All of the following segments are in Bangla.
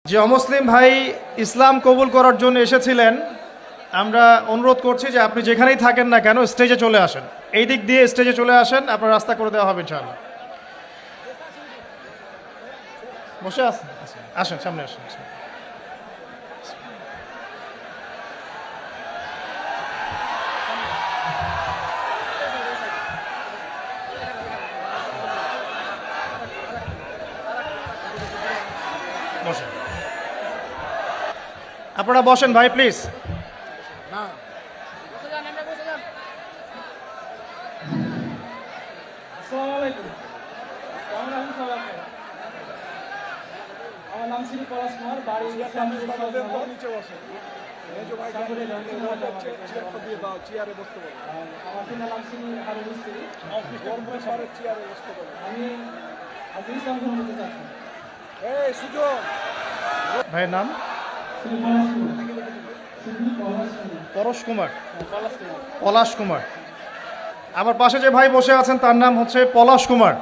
যে অমুসলিম ভাই ইসলাম কবুল করার জন্য এসেছিলেন, আমরা অনুরোধ করছি যে আপনি যেখানেই থাকেন না কেন স্টেজে চলে আসেন। এই দিক দিয়ে স্টেজে চলে আসেন, আপনার রাস্তা করে দেওয়া হবে ইনশাআল্লাহ। বসে আসেন, আসেন সামনে আসেন। বসেন, আপনারা বসেন ভাই প্লিজ। আমার নাম শ্রী পলাশ কুমার, বাড়ি আমার পিতার নাম শ্রী হারুন মিস্ত্রি। আমি আজকে ইসলাম গ্রহণ করতে চাচ্ছি। ভাইয়ের নাম শ্রী পলাশ কুমার। শ্রী পরশ কুমার, পলাশ কুমার। পলাশ কুমার। আমার পাশে যে ভাই বসে আছেন তার নাম হচ্ছে পলাশ কুমার।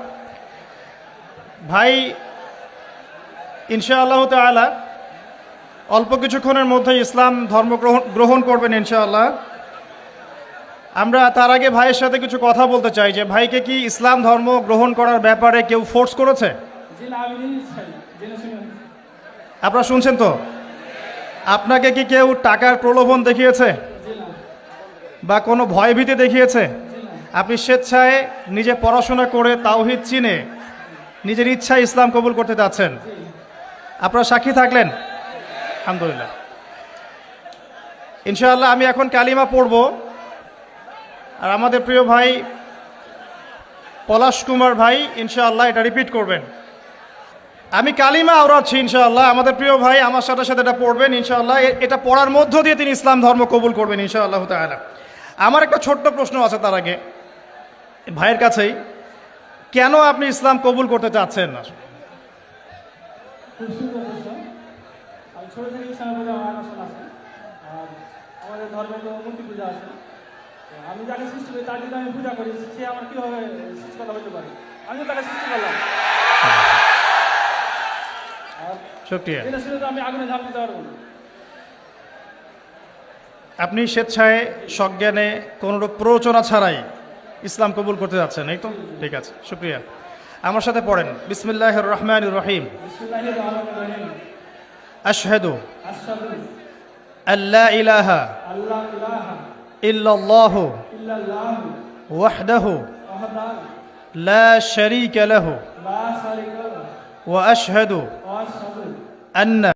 ভাই ইনশাআল্লাহ তাআলা অল্প কিছুক্ষণের মধ্যে ইসলাম ধর্ম গ্রহণ করবেন ইনশাআল্লাহ। আমরা তার আগে ভাইয়ের সাথে কিছু কথা বলতে চাই যে ভাইকে কি ইসলাম ধর্ম গ্রহণ করার ব্যাপারে কেউ ফোর্স করেছে? জি না, আমি জেনে শুনে। আপনারা শুনছেন তো? আপনাকে কি কেউ টাকার প্রলোভন দেখিয়েছে জি না। বা কোনো ভয়ভীতি দেখিয়েছে? জি না। আপনি স্বেচ্ছায় নিজে পড়াশোনা করে তাওহীদ চিনে নিজের ইচ্ছায় ইসলাম কবুল করতে যাচ্ছেন। জি। আপনারা সাক্ষী থাকলেন? আলহামদুলিল্লাহ। ইনশাআল্লাহ আমি এখন কালিমা পড়ব, আর আমাদের প্রিয় ভাই পলাশ কুমার ভাই ইনশাআল্লাহ এটা রিপিট করবেন। আমি কালিমা আওড়াচ্ছি ইনশাআল্লাহ, আমাদের প্রিয় ভাই আমার সাথে সাথে এটা পড়বেন ইনশাআল্লাহ। এটা পড়ার মধ্য দিয়ে তিনি ইসলাম ধর্ম কবুল করবেন ইনশাআল্লাহ তাআলা। আমার একটা ছোট্ট প্রশ্ন আছে তার আগে ভাইয়ের কাছেই, কেন আপনি ইসলাম কবুল করতে চাচ্ছেন না? খুব সুন্দর প্রশ্ন। আমি ছোট থেকে ইসলামের প্রতি আমার আকর্ষণ আছে। আর আমাদের ধর্মে তো মূর্তি পূজা আছে। তো আমি যাকে সৃষ্টি করি তার যদি আমি পূজা করি, সে আমার কীভাবে সৃষ্টিকর্তা হতে পারে? আমিও তাকে সৃষ্টি করলাম। আর শুকরিয়া। জেনে শুনে তো আমি আগুনে ঝাঁপ দিতে পারবো না। আপনি স্বেচ্ছায় সজ্ঞানে কোনোরূপ প্ররোচনা ছাড়াই ইসলাম কবুল করতে যাচ্ছেন, এই তো? ঠিক আছে, শুক্রিয়া। আমার সাথে পড়েন, বিসমিল্লাহির রহমানির রহিম। বিসমিল্লাহির রহমানির রহিম। আশহাদু আশহাদু আল্লা ইলাহা আল্লা ইলাহা ইল্লাল্লাহু ইল্লাল্লাহু ওয়াহদাহু ওয়াহদাহু লা শারীকা লাহু লা শারীকা লাহু ওয়া আশহাদু ওয়া আশহাদু আন্না